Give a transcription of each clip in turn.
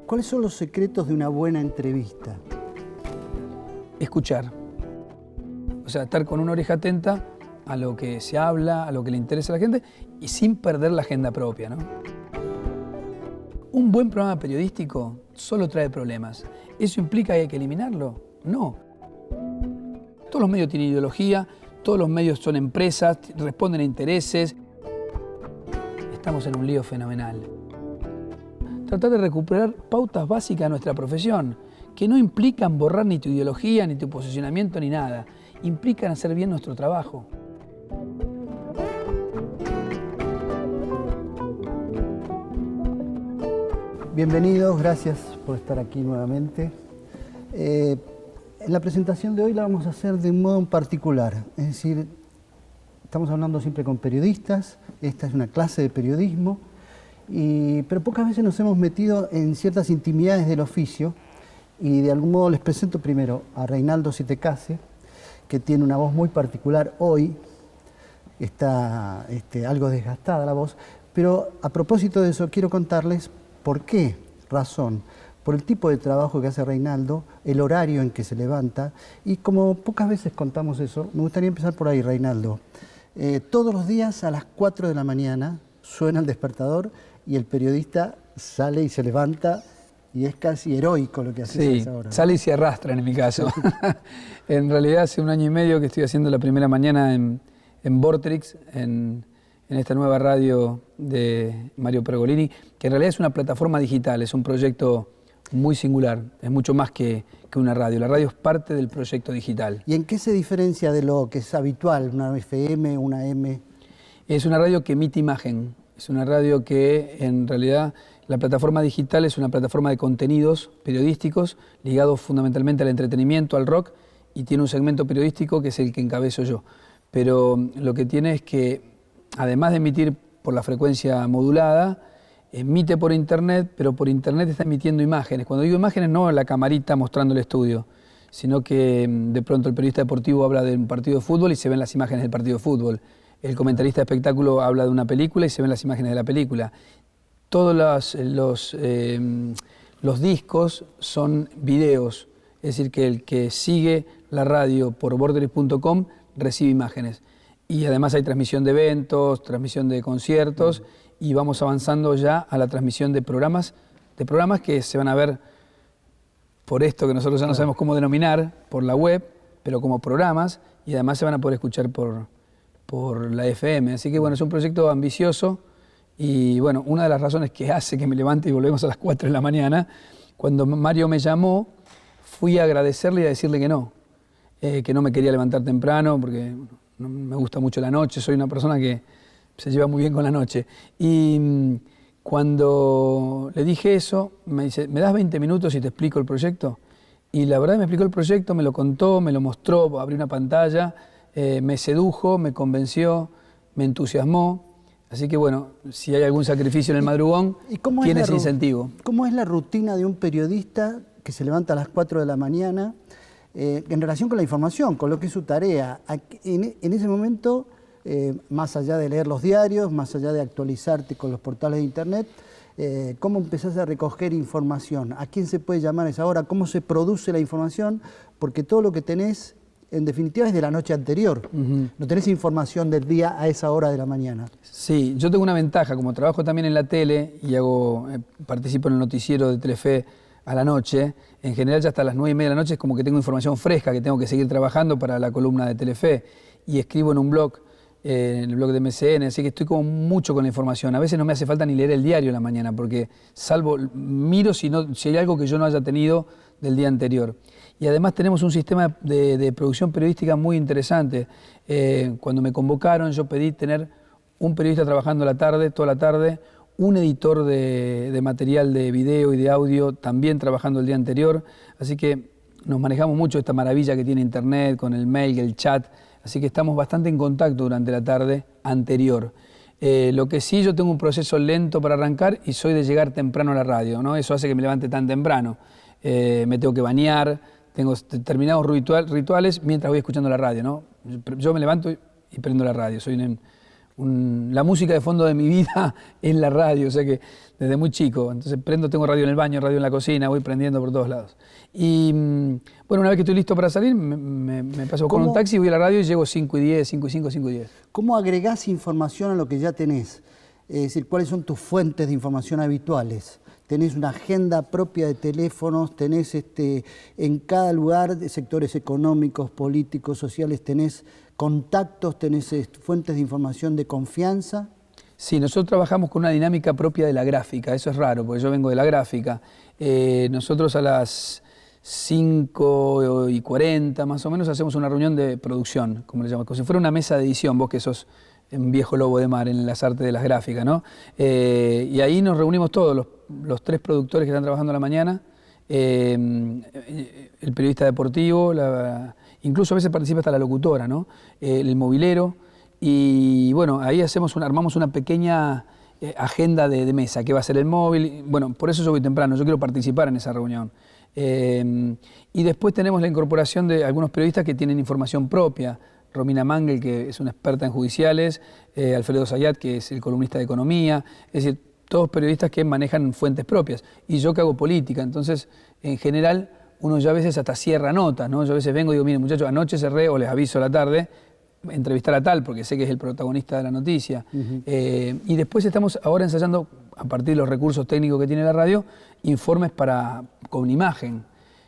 ¿Cuáles son los secretos de una buena entrevista? Escuchar. O sea, estar con una oreja atenta a lo que se habla, a lo que le interesa a la gente y sin perder la agenda propia, ¿no? Un buen programa periodístico solo trae problemas. ¿Eso implica que hay que eliminarlo? No. Todos los medios tienen ideología, todos los medios son empresas, responden a intereses. Estamos en un lío fenomenal. Tratar de recuperar pautas básicas de nuestra profesión, que no implican borrar ni tu ideología, ni tu posicionamiento, ni nada. Implican hacer bien nuestro trabajo. Bienvenidos, gracias por estar aquí nuevamente. En la presentación de hoy la vamos a hacer de un modo en particular, es decir, estamos hablando siempre con periodistas, esta es una clase de periodismo, pero pocas veces nos hemos metido en ciertas intimidades del oficio y de algún modo les presento primero a Reinaldo Sitecase, que tiene una voz muy particular hoy, está algo desgastada la voz, pero a propósito de eso quiero contarles por qué razón, por el tipo de trabajo que hace Reinaldo, el horario en que se levanta, y como pocas veces contamos eso, me gustaría empezar por ahí, Reinaldo. Todos los días a las 4 de la mañana suena el despertador y el periodista sale y se levanta y es casi heroico lo que hace a esa hora, ¿no? Sale y se arrastra en mi caso. En realidad hace 1 año y medio que estoy haciendo la primera mañana en Vortrix, en esta nueva radio de Mario Pergolini, que en realidad es una plataforma digital, es un proyecto muy singular, es mucho más que una radio. La radio es parte del proyecto digital. ¿Y en qué se diferencia de lo que es habitual, una FM, una M? Es una radio que emite imagen, es una radio que en realidad la plataforma digital es una plataforma de contenidos periodísticos ligados fundamentalmente al entretenimiento, al rock, y tiene un segmento periodístico que es el que encabezo yo. Pero lo que tiene es que, además de emitir por la frecuencia modulada, emite por internet, pero por internet está emitiendo imágenes. Cuando digo imágenes, no la camarita mostrando el estudio, sino que de pronto el periodista deportivo habla de un partido de fútbol y se ven las imágenes del partido de fútbol. El comentarista de espectáculo habla de una película y se ven las imágenes de la película. Todos los discos son videos, es decir, que el que sigue la radio por vortrix.com recibe imágenes. Y además hay transmisión de eventos, transmisión de conciertos, y vamos avanzando ya a la transmisión de programas que se van a ver por esto que nosotros ya no sabemos cómo denominar, por la web, pero como programas, y además se van a poder escuchar por la FM. Así que bueno, es un proyecto ambicioso, y bueno, una de las razones que hace que me levante y volvemos a las 4 de la mañana, cuando Mario me llamó, fui a agradecerle y a decirle que no me quería levantar temprano, porque no me gusta mucho la noche, soy una persona que se lleva muy bien con la noche. Y cuando le dije eso, me dice, ¿me das 20 minutos y te explico el proyecto? Y la verdad me explicó el proyecto, me lo contó, me lo mostró, abrí una pantalla, me sedujo, me convenció, me entusiasmó. Así que bueno, si hay algún sacrificio en el madrugón, tiene ese incentivo. ¿Cómo es la rutina de un periodista que se levanta a las 4 de la mañana en relación con la información, con lo que es su tarea? En ese momento, más allá de leer los diarios, más allá de actualizarte con los portales de internet, ¿cómo empezás a recoger información? ¿A quién se puede llamar a esa hora? ¿Cómo se produce la información? Porque todo lo que tenés, en definitiva, es de la noche anterior. No tenés información del día a esa hora de la mañana. Sí, yo tengo una ventaja, como trabajo también en la tele y participo en el noticiero de Telefe a la noche, en general ya hasta las 9:30 de la noche es como que tengo información fresca, que tengo que seguir trabajando para la columna de Telefe, y escribo en un blog, en el blog de MCN, así que estoy como mucho con la información. A veces no me hace falta ni leer el diario en la mañana, porque miro si hay algo que yo no haya tenido del día anterior. Y además tenemos un sistema de producción periodística muy interesante. Cuando me convocaron yo pedí tener un periodista trabajando toda la tarde, un editor de material de video y de audio también trabajando el día anterior, así que nos manejamos mucho esta maravilla que tiene internet, con el mail, el chat, así que estamos bastante en contacto durante la tarde anterior. Lo que sí, yo tengo un proceso lento para arrancar y soy de llegar temprano a la radio, ¿no? Eso hace que me levante tan temprano. Me tengo que bañar, tengo determinados rituales mientras voy escuchando la radio, ¿no? Yo me levanto y prendo la radio, soy la música de fondo de mi vida es la radio, o sea que desde muy chico. Entonces tengo radio en el baño, radio en la cocina, voy prendiendo por todos lados. Y bueno, una vez que estoy listo para salir, me paso con un taxi, voy a la radio y llego 5:10, 5:05, 5:10. ¿Cómo agregás información a lo que ya tenés? Es decir, ¿cuáles son tus fuentes de información habituales? ¿Tenés una agenda propia de teléfonos? ¿Tenés en cada lugar de sectores económicos, políticos, sociales? ¿Tenés contactos? ¿Tenés fuentes de información de confianza? Sí, nosotros trabajamos con una dinámica propia de la gráfica. Eso es raro, porque yo vengo de la gráfica. Nosotros a las 5:40 más o menos hacemos una reunión de producción, como le llamamos, como si fuera una mesa de edición, vos que sos un viejo lobo de mar en las artes de las gráficas, ¿no? Y ahí nos reunimos todos, los 3 productores que están trabajando a la mañana, el periodista deportivo, incluso a veces participa hasta la locutora, ¿no? El movilero, y bueno, ahí armamos una pequeña agenda de mesa, que va a ser el móvil. Bueno, por eso yo voy temprano, yo quiero participar en esa reunión. Y después tenemos la incorporación de algunos periodistas que tienen información propia. Romina Mangel, que es una experta en judiciales, Alfredo Zayat, que es el columnista de economía, es decir, todos periodistas que manejan fuentes propias. Y yo que hago política, entonces, en general, uno ya a veces hasta cierra notas, ¿no? Yo a veces vengo y digo, miren muchachos, anoche cerré, o les aviso a la tarde, entrevistar a tal, porque sé que es el protagonista de la noticia. Y después estamos ahora ensayando, a partir de los recursos técnicos que tiene la radio, informes con imagen.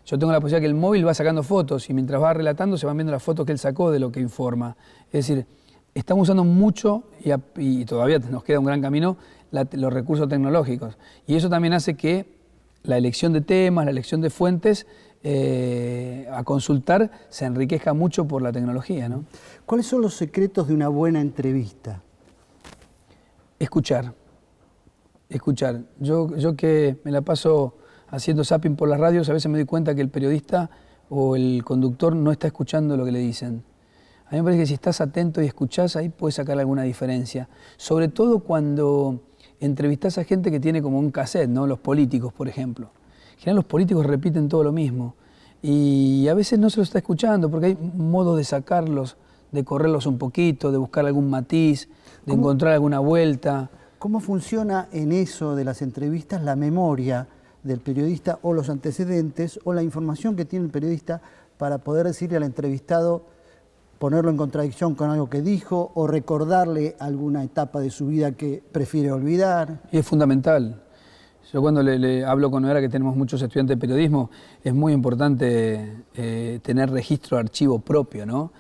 Yo tengo la posibilidad que el móvil va sacando fotos y mientras va relatando se van viendo las fotos que él sacó de lo que informa. Es decir, estamos usando mucho y todavía nos queda un gran camino los recursos tecnológicos. Y eso también hace que la elección de temas, la elección de fuentes a consultar se enriquezca mucho por la tecnología, ¿no? ¿Cuáles son los secretos de una buena entrevista? Escuchar. Yo que me la paso haciendo zapping por las radios, a veces me doy cuenta que el periodista o el conductor no está escuchando lo que le dicen. A mí me parece que si estás atento y escuchás, ahí puedes sacar alguna diferencia. Sobre todo cuando entrevistás a gente que tiene como un cassette, ¿no? Los políticos, por ejemplo. En general los políticos repiten todo lo mismo. Y a veces no se los está escuchando porque hay modos de sacarlos, de correrlos un poquito, de buscar algún matiz, de encontrar alguna vuelta. ¿Cómo funciona en eso de las entrevistas la memoria del periodista o los antecedentes o la información que tiene el periodista para poder decirle al entrevistado, ponerlo en contradicción con algo que dijo o recordarle alguna etapa de su vida que prefiere olvidar? Y es fundamental. Yo cuando le hablo con Noera, que tenemos muchos estudiantes de periodismo, es muy importante tener registro de archivo propio, ¿no?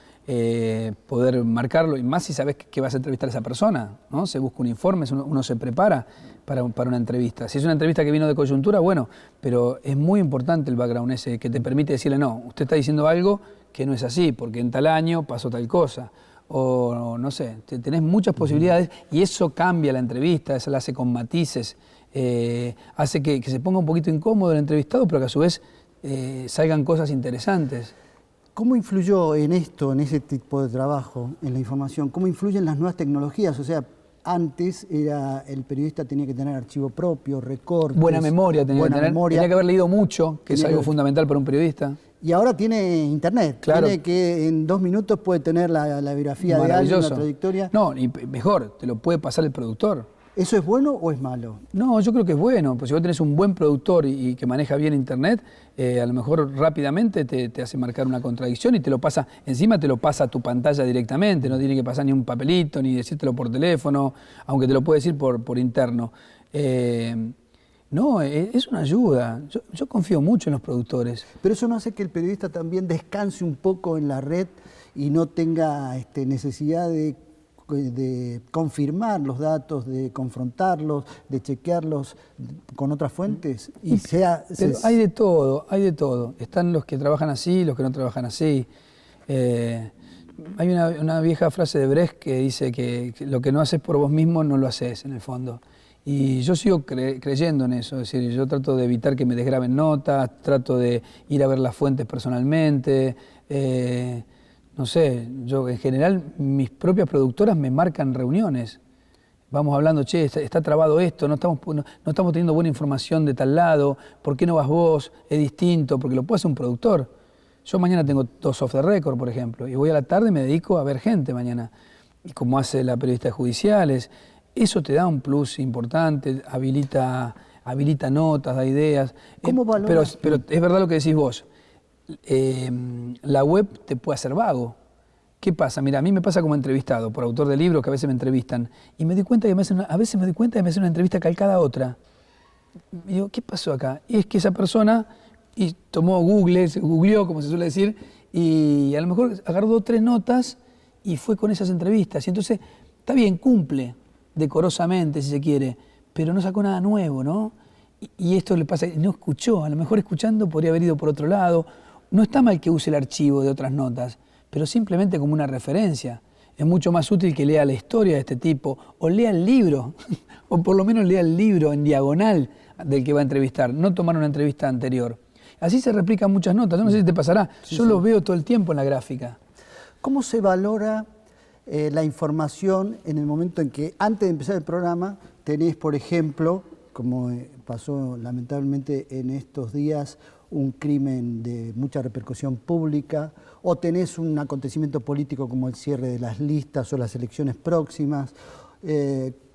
Poder marcarlo, y más si sabes que vas a entrevistar a esa persona, ¿no? Se busca un informe, uno se prepara para una entrevista. Si es una entrevista que vino de coyuntura, bueno, pero es muy importante el background ese que te permite decirle, no, usted está diciendo algo que no es así, porque en tal año pasó tal cosa, o no sé, tenés muchas posibilidades y eso cambia la entrevista, eso la hace con matices, hace que se ponga un poquito incómodo el entrevistado, pero que a su vez salgan cosas interesantes. ¿Cómo influyó en esto, en ese tipo de trabajo, en la información? ¿Cómo influyen las nuevas tecnologías? O sea, antes el periodista tenía que tener archivo propio, recortes. Buena memoria tenía que tener. Tenía que haber leído mucho, que es algo fundamental para un periodista. Y ahora tiene internet. Claro. Tiene que en 2 minutos puede tener la biografía de alguien, la trayectoria. No, y mejor, te lo puede pasar el productor. ¿Eso es bueno o es malo? No, yo creo que es bueno, pues si vos tenés un buen productor y que maneja bien internet, a lo mejor rápidamente te hace marcar una contradicción y te lo pasa, encima te lo pasa a tu pantalla directamente, no tiene que pasar ni un papelito, ni decírtelo por teléfono, aunque te lo puede decir por interno. No, es una ayuda. Yo confío mucho en los productores. Pero eso no hace que el periodista también descanse un poco en la red y no tenga necesidad de confirmar los datos, de confrontarlos, de chequearlos con otras fuentes. Pero hay de todo. Están los que trabajan así, los que no trabajan así. Hay una vieja frase de Brecht que dice que lo que no haces por vos mismo no lo haces, en el fondo. Y yo sigo creyendo en eso, es decir, yo trato de evitar que me desgraben notas, trato de ir a ver las fuentes personalmente. No sé, yo en general mis propias productoras me marcan reuniones. Vamos hablando, che, está trabado esto, no estamos teniendo buena información de tal lado, ¿por qué no vas vos? Es distinto, porque lo puede hacer un productor. Yo mañana tengo 2 off the record, por ejemplo, y voy a la tarde y me dedico a ver gente mañana. como hace la periodista de judiciales. Eso te da un plus importante, habilita notas, da ideas. ¿Cómo valoras? Pero es verdad lo que decís vos. La web te puede hacer vago. ¿Qué pasa? Mira, a mí me pasa como entrevistado por autor de libros que a veces me entrevistan y me doy cuenta que a veces me doy cuenta que me hacen una entrevista calcada a otra. Y digo, ¿qué pasó acá? Y es que esa persona tomó googleó, como se suele decir, y a lo mejor agarró 3 notas y fue con esas entrevistas. Y entonces, está bien, cumple decorosamente, si se quiere, pero no sacó nada nuevo, ¿no? Y esto le pasa, no escuchó, a lo mejor escuchando podría haber ido por otro lado. No está mal que use el archivo de otras notas, pero simplemente como una referencia. Es mucho más útil que lea la historia de este tipo, o lea el libro, o por lo menos lea el libro en diagonal del que va a entrevistar, no tomar una entrevista anterior. Así se replican muchas notas, no sé si te pasará, yo lo veo todo el tiempo en la gráfica. ¿Cómo se valora la información en el momento en que, antes de empezar el programa, tenés, por ejemplo, como pasó lamentablemente en estos días, un crimen de mucha repercusión pública, o tenés un acontecimiento político como el cierre de las listas o las elecciones próximas?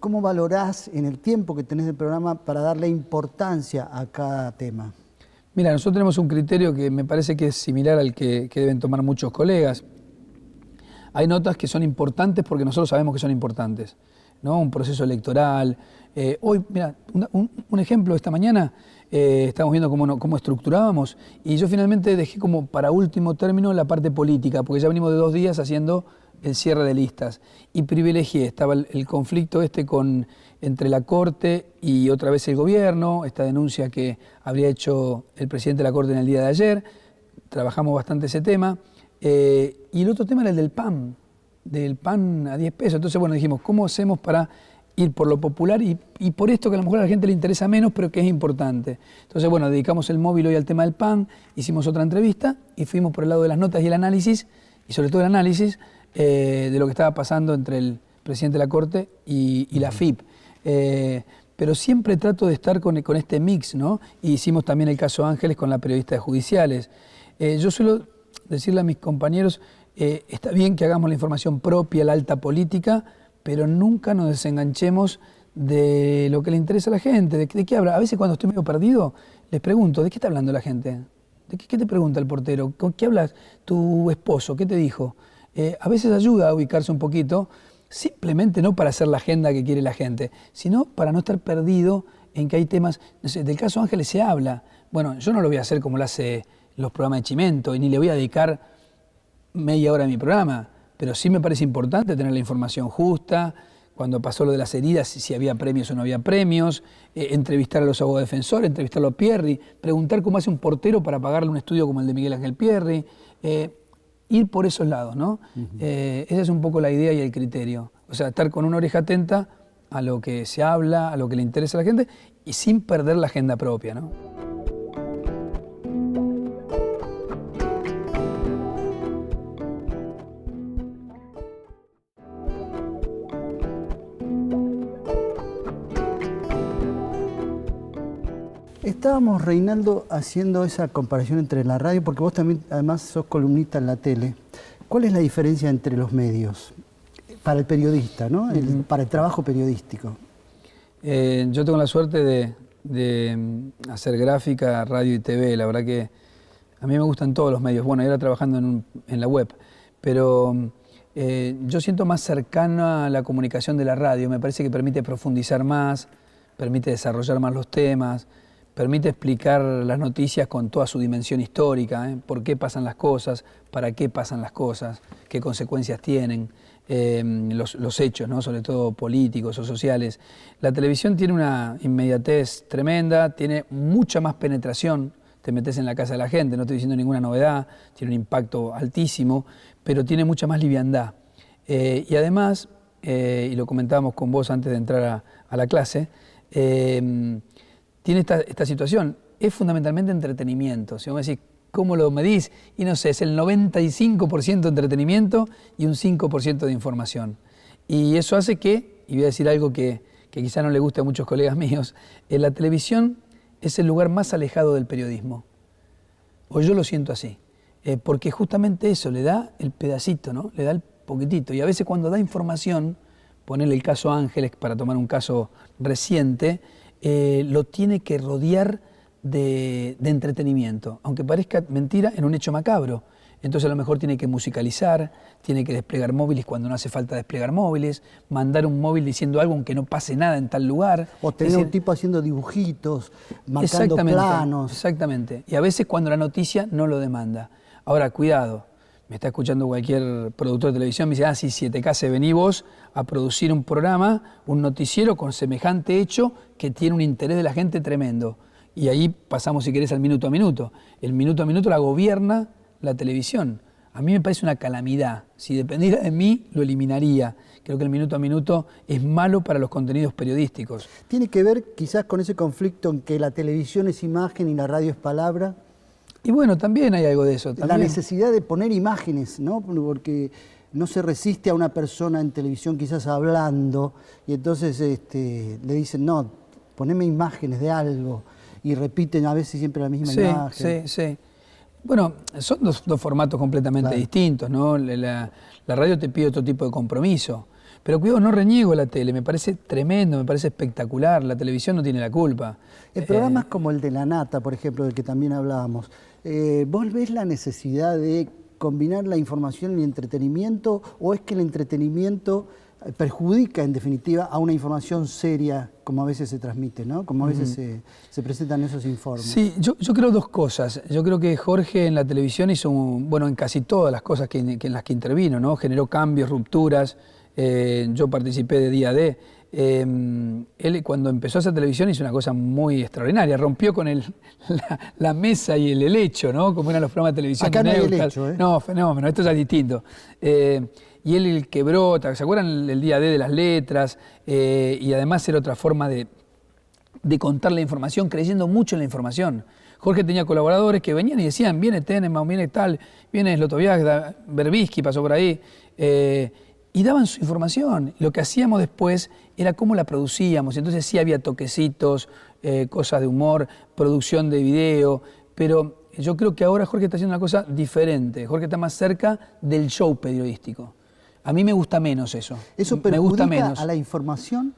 ¿Cómo valorás en el tiempo que tenés del programa para darle importancia a cada tema? Mira, nosotros tenemos un criterio que me parece que es similar al que deben tomar muchos colegas. Hay notas que son importantes porque nosotros sabemos que son importantes, ¿no? Un proceso electoral. Hoy, mira, un ejemplo, esta mañana estamos viendo cómo estructurábamos y yo finalmente dejé como para último término la parte política, porque ya venimos de 2 días haciendo el cierre de listas y privilegié, estaba el conflicto entre la Corte y otra vez el gobierno, esta denuncia que habría hecho el presidente de la Corte en el día de ayer, trabajamos bastante ese tema, y el otro tema era el del pan a 10 pesos, entonces bueno, dijimos, ¿cómo hacemos para ir por lo popular y por esto que a lo mejor a la gente le interesa menos, pero que es importante? Entonces bueno, dedicamos el móvil hoy al tema del pan, hicimos otra entrevista y fuimos por el lado de las notas y el análisis, y sobre todo el análisis, de lo que estaba pasando entre el presidente de la Corte y la FIP. Pero siempre trato de estar con este mix, ¿no? Y hicimos también el caso Ángeles con la periodista de judiciales. Yo suelo decirle a mis compañeros, está bien que hagamos la información propia, la alta política, pero nunca nos desenganchemos de lo que le interesa a la gente. ¿De qué habla? A veces cuando estoy medio perdido, les pregunto, ¿de qué está hablando la gente? ¿Qué te pregunta el portero? ¿Con qué hablas tu esposo? ¿Qué te dijo? A veces ayuda a ubicarse un poquito, simplemente no para hacer la agenda que quiere la gente, sino para no estar perdido en que hay temas, no sé, del caso Ángeles se habla. Bueno, yo no lo voy a hacer como lo hace los programas de Chimento, y ni le voy a dedicar media hora a mi programa, pero sí me parece importante tener la información justa, cuando pasó lo de las heridas, si había premios o no había premios, entrevistar a los abogados defensores, entrevistarlo a Pierri, preguntar cómo hace un portero para pagarle un estudio como el de Miguel Ángel Pierri, ir por esos lados, ¿no? Esa es un poco la idea y el criterio. O sea, estar con una oreja atenta a lo que se habla, a lo que le interesa a la gente y sin perder la agenda propia, ¿no? Estábamos, Reinaldo, haciendo esa comparación entre la radio, porque vos también, además, sos columnista en la tele. ¿Cuál es la diferencia entre los medios para el periodista, ¿no? Para el trabajo periodístico? Yo tengo la suerte de hacer gráfica, radio y TV. La verdad que a mí me gustan todos los medios. Bueno, yo era trabajando en la web, pero yo siento más cercana a la comunicación de la radio. Me parece que permite profundizar más, permite desarrollar más los temas, permite explicar las noticias con toda su dimensión histórica, por qué pasan las cosas, para qué pasan las cosas, qué consecuencias tienen, los hechos, ¿no? Sobre todo políticos o sociales. La televisión tiene una inmediatez tremenda, tiene mucha más penetración, te metes en la casa de la gente, no estoy diciendo ninguna novedad, tiene un impacto altísimo, pero tiene mucha más liviandad. Y además, y lo comentábamos con vos antes de entrar a la clase, tiene esta situación, es fundamentalmente entretenimiento. Si vos me decís, ¿cómo lo medís? Y no sé, es el 95% entretenimiento y un 5% de información. Y eso hace que, y voy a decir algo que quizá no le guste a muchos colegas míos, la televisión es el lugar más alejado del periodismo. O yo lo siento así. Porque justamente eso le da el pedacito, ¿no? Le da el poquitito. Y a veces cuando da información, ponerle el caso Ángeles, para tomar un caso reciente, lo tiene que rodear de entretenimiento, aunque parezca mentira, en un hecho macabro. Entonces a lo mejor tiene que musicalizar, tiene que desplegar móviles cuando no hace falta desplegar móviles, mandar un móvil diciendo algo aunque no pase nada en tal lugar. O tener un tipo haciendo dibujitos, marcando planos. Exactamente. Y a veces cuando la noticia no lo demanda. Ahora, cuidado, me está escuchando cualquier productor de televisión, me dice, sí, 7K, se vení vos a producir un programa, un noticiero con semejante hecho que tiene un interés de la gente tremendo. Y ahí pasamos, si querés, al minuto a minuto. El minuto a minuto la gobierna la televisión. A mí me parece una calamidad. Si dependiera de mí, lo eliminaría. Creo que el minuto a minuto es malo para los contenidos periodísticos. ¿Tiene que ver quizás con ese conflicto en que la televisión es imagen y la radio es palabra? Y bueno, también hay algo de eso. La necesidad de poner imágenes, ¿no? Porque no se resiste a una persona en televisión quizás hablando y entonces le dicen, no, poneme imágenes de algo y repiten a veces siempre la misma imagen. Sí. Bueno, son dos formatos completamente distintos, ¿no? La radio te pide otro tipo de compromiso. Pero cuidado, no reniego la tele, me parece tremendo, me parece espectacular, la televisión no tiene la culpa. En programas como el de La Nata, por ejemplo, del que también hablábamos, ¿vos ves la necesidad de combinar la información y el entretenimiento o es que el entretenimiento perjudica en definitiva a una información seria como a veces se transmite, ¿no? Como a veces se presentan esos informes? Sí, yo creo dos cosas. Yo creo que Jorge en la televisión hizo, bueno, en casi todas las cosas en las que intervino, ¿no? Generó cambios, rupturas. Yo participé de Día D. Él cuando empezó a hacer televisión hizo una cosa muy extraordinaria, rompió con la mesa y el helecho, ¿no? Como eran los programas de televisión. Acá no hay helecho, ¿eh? No, fenómeno, esto ya es distinto. Y él quebró, ¿se acuerdan el Día D de las letras? Y además era otra forma de contar la información, creyendo mucho en la información. Jorge tenía colaboradores que venían y decían, viene Tenenbaum, viene tal, viene Slotoviagda, Berbisky pasó por ahí, y daban su información. Lo que hacíamos después era cómo la producíamos. Entonces sí había toquecitos, cosas de humor, producción de video, pero yo creo que ahora Jorge está haciendo una cosa diferente. Jorge está más cerca del show periodístico. A mí me gusta menos eso. ¿Eso perjudica a la información?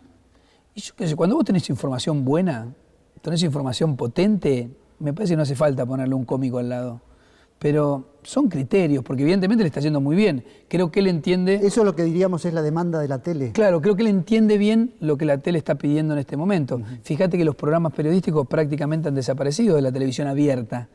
Y yo qué sé, cuando vos tenés información buena, tenés información potente, me parece que no hace falta ponerle un cómico al lado. Pero son criterios, porque evidentemente le está yendo muy bien. Creo que él entiende... Eso es lo que diríamos es la demanda de la tele. Claro, creo que él entiende bien lo que la tele está pidiendo en este momento. Fíjate que los programas periodísticos prácticamente han desaparecido de la televisión abierta.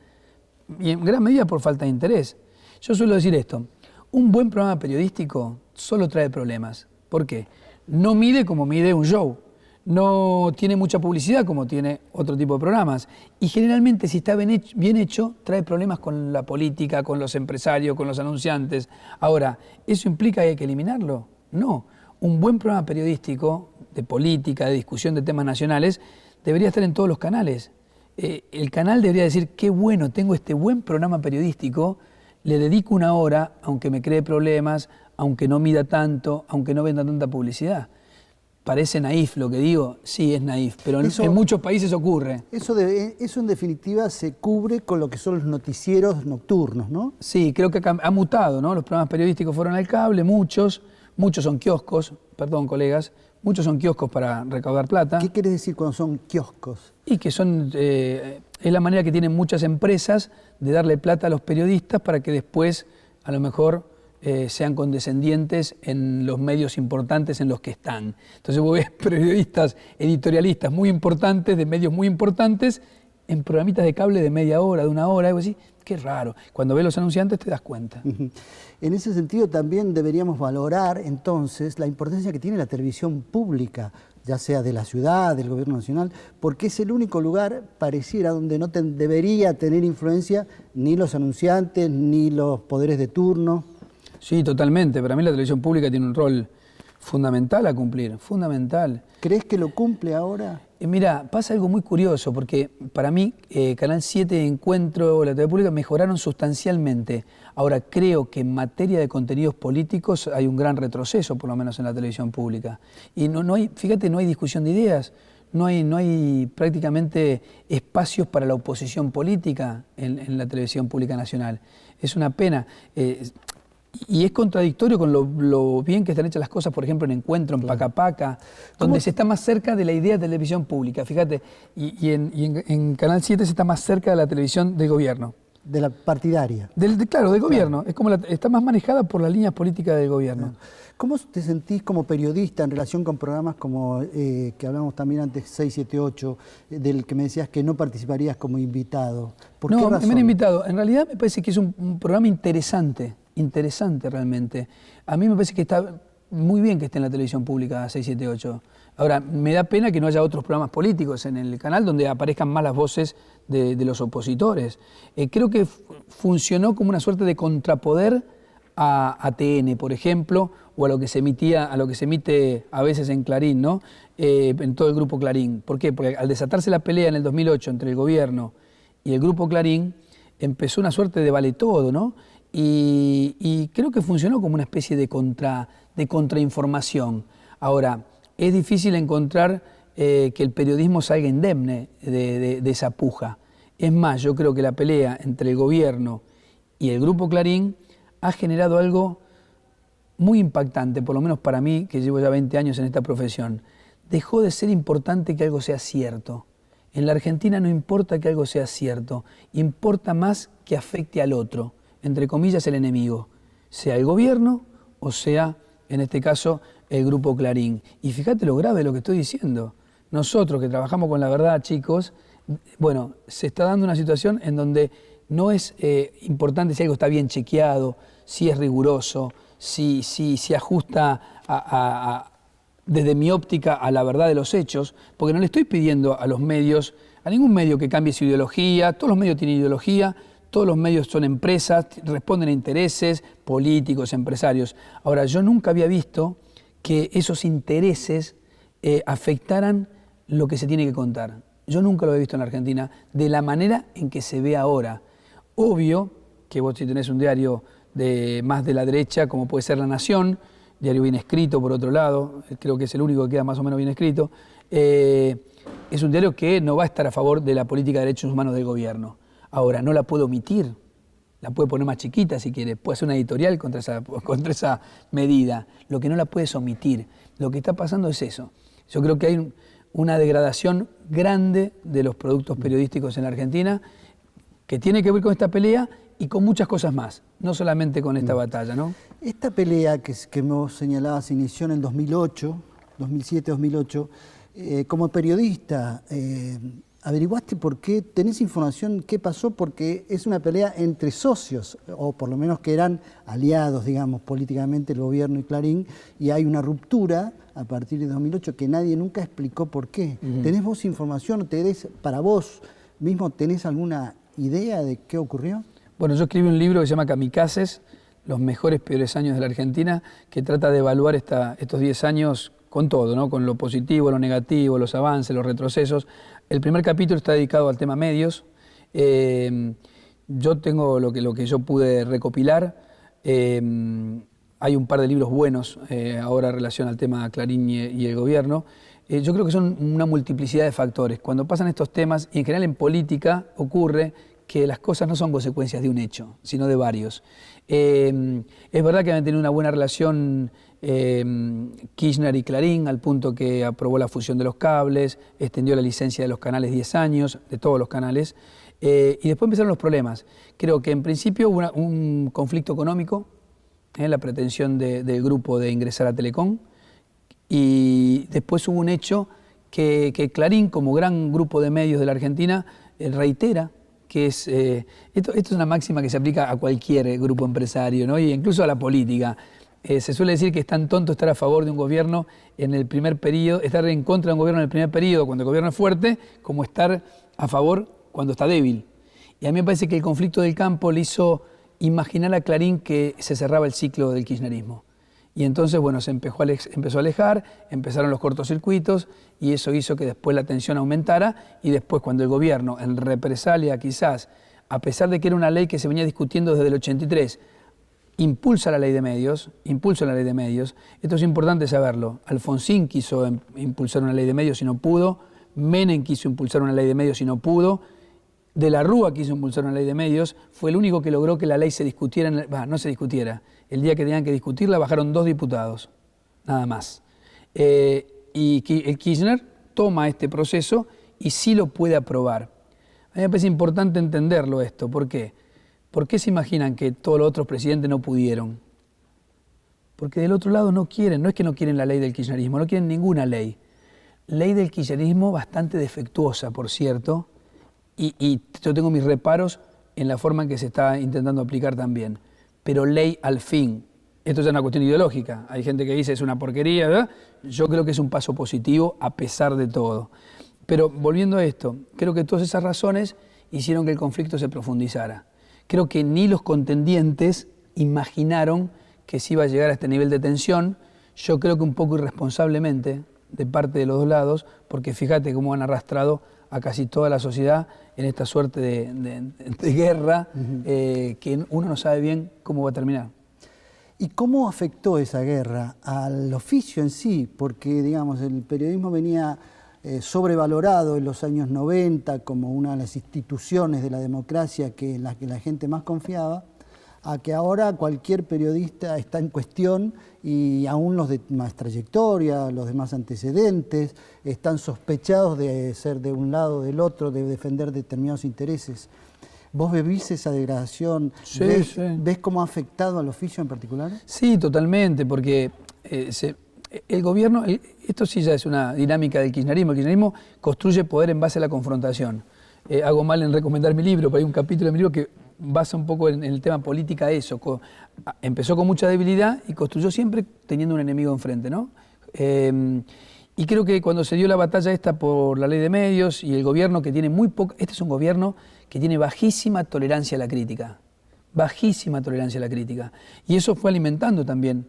Y en gran medida por falta de interés. Yo suelo decir esto, un buen programa periodístico solo trae problemas. ¿Por qué? No mide como mide un show. No tiene mucha publicidad como tiene otro tipo de programas. Y generalmente, si está bien hecho, trae problemas con la política, con los empresarios, con los anunciantes. Ahora, ¿eso implica que hay que eliminarlo? No. Un buen programa periodístico, de política, de discusión de temas nacionales, debería estar en todos los canales. El canal debería decir, qué bueno, tengo este buen programa periodístico, le dedico una hora, aunque me cree problemas, aunque no mida tanto, aunque no venda tanta publicidad. Parece naif lo que digo, sí es naif, pero en muchos países ocurre. Eso en definitiva se cubre con lo que son los noticieros nocturnos, ¿no? Sí, creo que ha mutado, ¿no? Los programas periodísticos fueron al cable, muchos son kioscos, perdón colegas, muchos son kioscos para recaudar plata. ¿Qué quieres decir cuando son kioscos? Y que son, es la manera que tienen muchas empresas de darle plata a los periodistas para que después, a lo mejor, sean condescendientes en los medios importantes en los que están. Entonces vos ves periodistas, editorialistas muy importantes, de medios muy importantes, en programitas de cable de media hora, de una hora, algo así. Qué raro. Cuando ves los anunciantes te das cuenta. En ese sentido también deberíamos valorar entonces la importancia que tiene la televisión pública, ya sea de la ciudad, del gobierno nacional, porque es el único lugar, pareciera, donde no debería tener influencia ni los anunciantes, ni los poderes de turno. Sí, totalmente. Para mí la televisión pública tiene un rol fundamental a cumplir, fundamental. ¿Crees que lo cumple ahora? Mira, pasa algo muy curioso, porque para mí Canal 7, Encuentro, la TV pública mejoraron sustancialmente. Ahora, creo que en materia de contenidos políticos hay un gran retroceso, por lo menos en la televisión pública. Y no hay, fíjate, no hay discusión de ideas, no hay prácticamente espacios para la oposición política en la televisión pública nacional. Es una pena. Y es contradictorio con lo bien que están hechas las cosas, por ejemplo, en Encuentro, en Paca Paca, donde se está más cerca de la idea de televisión pública, fíjate, y en Canal 7 se está más cerca de la televisión del gobierno. De la partidaria. Claro, del gobierno. Es como está más manejada por las líneas políticas del gobierno. ¿Cómo te sentís como periodista en relación con programas como que hablamos también antes, 678, del que me decías que no participarías como invitado? ¿Por qué razón? Me han invitado. En realidad me parece que es un programa interesante realmente. A mí me parece que está muy bien que esté en la televisión pública 678. Ahora, me da pena que no haya otros programas políticos en el canal donde aparezcan más las voces de los opositores. Creo que funcionó como una suerte de contrapoder a TN, por ejemplo, o a lo que se emite a veces en Clarín, ¿no? En todo el grupo Clarín. ¿Por qué? Porque al desatarse la pelea en el 2008 entre el gobierno y el grupo Clarín, empezó una suerte de vale todo, ¿no? Y creo que funcionó como una especie de contrainformación. Ahora, es difícil encontrar que el periodismo salga indemne de esa puja. Es más, yo creo que la pelea entre el gobierno y el grupo Clarín ha generado algo muy impactante, por lo menos para mí, que llevo ya 20 años en esta profesión. Dejó de ser importante que algo sea cierto. En la Argentina no importa que algo sea cierto, importa más que afecte al otro, entre comillas el enemigo, sea el gobierno o sea, en este caso, el grupo Clarín. Y fíjate lo grave de lo que estoy diciendo. Nosotros que trabajamos con la verdad, chicos, bueno, se está dando una situación en donde no es importante si algo está bien chequeado, si es riguroso, si se ajusta desde mi óptica a la verdad de los hechos, porque no le estoy pidiendo a los medios, a ningún medio que cambie su ideología. Todos los medios tienen ideología, todos los medios son empresas, responden a intereses políticos, empresarios. Ahora, yo nunca había visto que esos intereses afectaran lo que se tiene que contar. Yo nunca lo he visto en la Argentina de la manera en que se ve ahora. Obvio que vos, si tenés un diario más de la derecha, como puede ser La Nación, diario bien escrito por otro lado, creo que es el único que queda más o menos bien escrito, es un diario que no va a estar a favor de la política de derechos humanos del gobierno. Ahora, no la puede omitir, la puede poner más chiquita si quiere, puede hacer una editorial contra esa medida. Lo que no la puedes omitir. Lo que está pasando es eso. Yo creo que hay una degradación grande de los productos periodísticos en la Argentina que tiene que ver con esta pelea y con muchas cosas más, no solamente con esta batalla, ¿no? Esta pelea que vos señalabas se inició en el 2008, 2007-2008. Como periodista, ¿averiguaste por qué? ¿Tenés información qué pasó? Porque es una pelea entre socios, o por lo menos que eran aliados, digamos, políticamente el gobierno y Clarín, y hay una ruptura a partir de 2008 que nadie nunca explicó por qué. ¿Tenés vos información? Para vos mismo, ¿tenés alguna idea de qué ocurrió? Bueno, yo escribí un libro que se llama Kamikazes, los mejores peores años de la Argentina, que trata de evaluar estos 10 años con todo, ¿no? Con lo positivo, lo negativo, los avances, los retrocesos. El primer capítulo está dedicado al tema medios. Yo tengo lo que yo pude recopilar. Hay un par de libros buenos ahora en relación al tema Clarín y el gobierno. Yo creo que son una multiplicidad de factores. Cuando pasan estos temas, y en general en política ocurre que las cosas no son consecuencias de un hecho, sino de varios. Es verdad que han tenido una buena relación Kirchner y Clarín, al punto que aprobó la fusión de los cables, extendió la licencia de los canales 10 años, de todos los canales, y después empezaron los problemas. Creo que en principio hubo un conflicto económico, la pretensión del grupo de ingresar a Telecom, y después hubo un hecho que Clarín, como gran grupo de medios de la Argentina, reitera, que es, esto es una máxima que se aplica a cualquier grupo empresario, ¿no? Y incluso a la política. Se suele decir que es tan tonto estar a favor de un gobierno en el primer periodo, estar en contra de un gobierno en el primer periodo cuando el gobierno es fuerte, como estar a favor cuando está débil. Y a mí me parece que el conflicto del campo le hizo imaginar a Clarín que se cerraba el ciclo del kirchnerismo. Y entonces, bueno, se empezó a alejar, empezaron los cortocircuitos y eso hizo que después la tensión aumentara y después cuando el gobierno, en represalia quizás, a pesar de que era una ley que se venía discutiendo desde el 83, impulsa la ley de medios, esto es importante saberlo. Alfonsín quiso impulsar una ley de medios y no pudo, Menem quiso impulsar una ley de medios y no pudo, De la Rúa quiso impulsar una ley de medios, fue el único que logró que la ley se discutiera, no se discutiera. El día que tenían que discutirla bajaron 2 diputados, nada más. Y el Kirchner toma este proceso y sí lo puede aprobar. A mí me parece importante entenderlo esto. ¿Por qué? ¿Por qué se imaginan que todos los otros presidentes no pudieron? Porque del otro lado no quieren, no es que no quieren la ley del kirchnerismo, no quieren ninguna ley. Ley del kirchnerismo bastante defectuosa, por cierto, y yo tengo mis reparos en la forma en que se está intentando aplicar también. Pero ley al fin. Esto ya es una cuestión ideológica. Hay gente que dice es una porquería, ¿verdad? Yo creo que es un paso positivo a pesar de todo. Pero volviendo a esto, creo que todas esas razones hicieron que el conflicto se profundizara. Creo que ni los contendientes imaginaron que se iba a llegar a este nivel de tensión. Yo creo que un poco irresponsablemente de parte de los dos lados, porque fíjate cómo han arrastrado a casi toda la sociedad en esta suerte de guerra que uno no sabe bien cómo va a terminar. ¿Y cómo afectó esa guerra al oficio en sí? Porque, digamos, el periodismo venía sobrevalorado en los años 90 como una de las instituciones de la democracia en las que la gente más confiaba, a que ahora cualquier periodista está en cuestión y aún los de más trayectoria, los de más antecedentes, están sospechados de ser de un lado o del otro, de defender determinados intereses. ¿Vos vivís esa degradación? Sí, ¿Ves cómo ha afectado al oficio en particular? Sí, totalmente, porque el gobierno, esto sí ya es una dinámica del kirchnerismo. El kirchnerismo construye poder en base a la confrontación. Hago mal en recomendar mi libro, pero hay un capítulo de mi libro que basa un poco en el tema política eso. Empezó con mucha debilidad y construyó siempre teniendo un enemigo enfrente, ¿no? Y creo que cuando se dio la batalla esta por la ley de medios y el gobierno que tiene muy poco, este es un gobierno que tiene bajísima tolerancia a la crítica, bajísima tolerancia a la crítica. Y eso fue alimentando también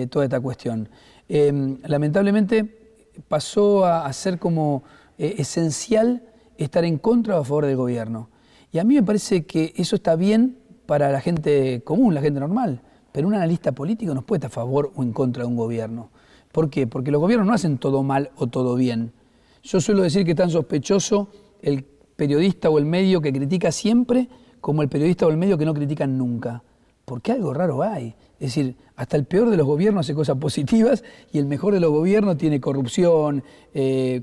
toda esta cuestión. Lamentablemente pasó a ser como esencial estar en contra o a favor del gobierno. Y a mí me parece que eso está bien para la gente común, la gente normal, pero un analista político no puede estar a favor o en contra de un gobierno. ¿Por qué? Porque los gobiernos no hacen todo mal o todo bien. Yo suelo decir que es tan sospechoso el periodista o el medio que critica siempre como el periodista o el medio que no critican nunca. Porque algo raro hay. Es decir, hasta el peor de los gobiernos hace cosas positivas y el mejor de los gobiernos tiene corrupción,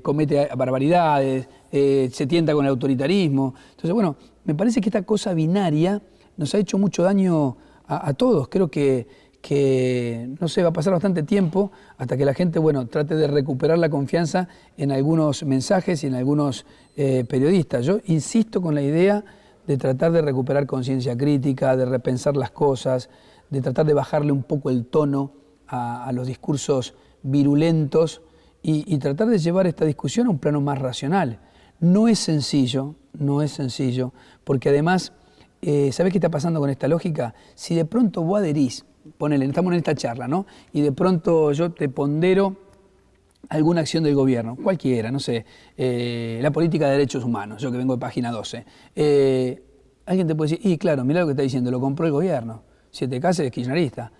comete barbaridades, se tienta con el autoritarismo. Entonces, bueno, me parece que esta cosa binaria nos ha hecho mucho daño a todos. Creo que, no sé, va a pasar bastante tiempo hasta que la gente, bueno, trate de recuperar la confianza en algunos mensajes y en algunos periodistas. Yo insisto con la idea de tratar de recuperar conciencia crítica, de repensar las cosas, de tratar de bajarle un poco el tono a los discursos virulentos y tratar de llevar esta discusión a un plano más racional. No es sencillo, porque además, ¿sabés qué está pasando con esta lógica? Si de pronto vos adherís, ponele, estamos en esta charla, ¿no? Y de pronto yo te pondero alguna acción del gobierno, cualquiera, no sé, la política de derechos humanos, yo que vengo de página 12. Alguien te puede decir, y claro, mirá lo que está diciendo, lo compró el gobierno. Si te casas, es kirchnerista.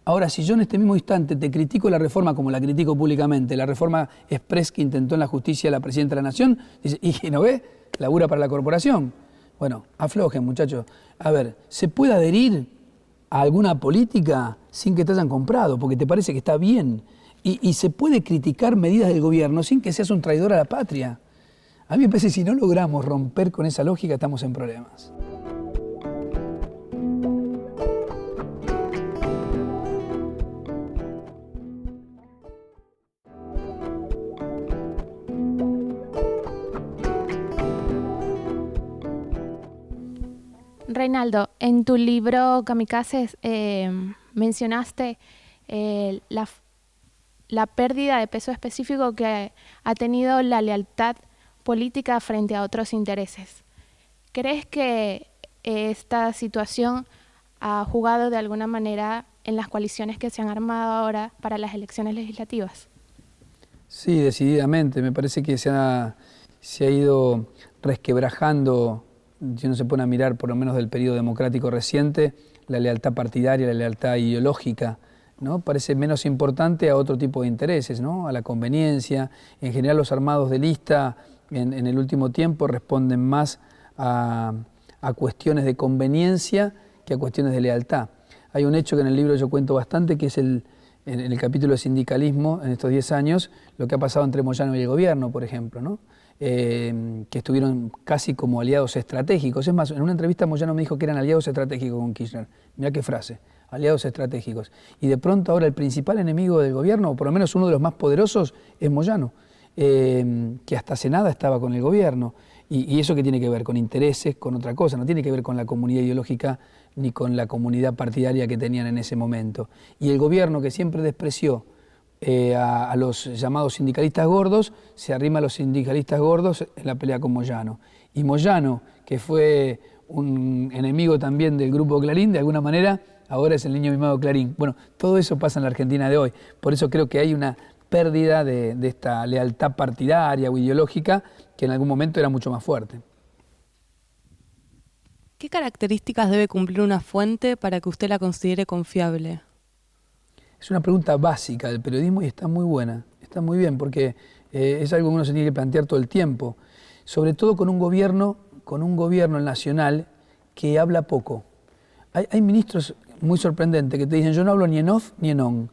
Ahora, si yo en este mismo instante te critico la reforma como la critico públicamente, la reforma express que intentó en la justicia la presidenta de la Nación, dice, ¿y no ve? Labura para la corporación. Bueno, aflojen, muchachos. A ver, ¿se puede adherir a alguna política sin que te hayan comprado, porque te parece que está bien? Y se puede criticar medidas del gobierno sin que seas un traidor a la patria. A mí me parece que si no logramos romper con esa lógica, estamos en problemas. Reinaldo, en tu libro Kamikazes mencionaste la pérdida de peso específico que ha tenido la lealtad política frente a otros intereses. ¿Crees que esta situación ha jugado de alguna manera en las coaliciones que se han armado ahora para las elecciones legislativas? Sí, decididamente. Me parece que se ha ido resquebrajando, si uno se pone a mirar por lo menos del periodo democrático reciente, la lealtad partidaria, la lealtad ideológica, ¿no? Parece menos importante a otro tipo de intereses, ¿no? A la conveniencia. En general los armados de lista en el último tiempo responden más a cuestiones de conveniencia que a cuestiones de lealtad. Hay un hecho que en el libro yo cuento bastante, que es en el capítulo de sindicalismo, en estos 10 años, lo que ha pasado entre Moyano y el gobierno, por ejemplo, ¿no? Que estuvieron casi como aliados estratégicos. Es más, en una entrevista Moyano me dijo que eran aliados estratégicos con Kirchner. Mirá qué frase, aliados estratégicos. Y de pronto ahora el principal enemigo del gobierno, o por lo menos uno de los más poderosos, es Moyano, que hasta hace nada estaba con el gobierno. Y eso que tiene que ver con intereses, con otra cosa, no tiene que ver con la comunidad ideológica ni con la comunidad partidaria que tenían en ese momento. Y el gobierno, que siempre despreció a los llamados sindicalistas gordos, se arrima a los sindicalistas gordos en la pelea con Moyano. Y Moyano, que fue un enemigo también del grupo Clarín, de alguna manera, ahora es el niño mimado Clarín. Bueno, todo eso pasa en la Argentina de hoy. Por eso creo que hay una pérdida de esta lealtad partidaria o ideológica que en algún momento era mucho más fuerte. ¿Qué características debe cumplir una fuente para que usted la considere confiable? Es una pregunta básica del periodismo y está muy buena, está muy bien, porque es algo que uno se tiene que plantear todo el tiempo, sobre todo con un gobierno el nacional que habla poco. Hay ministros muy sorprendentes que te dicen: yo no hablo ni en off ni en on,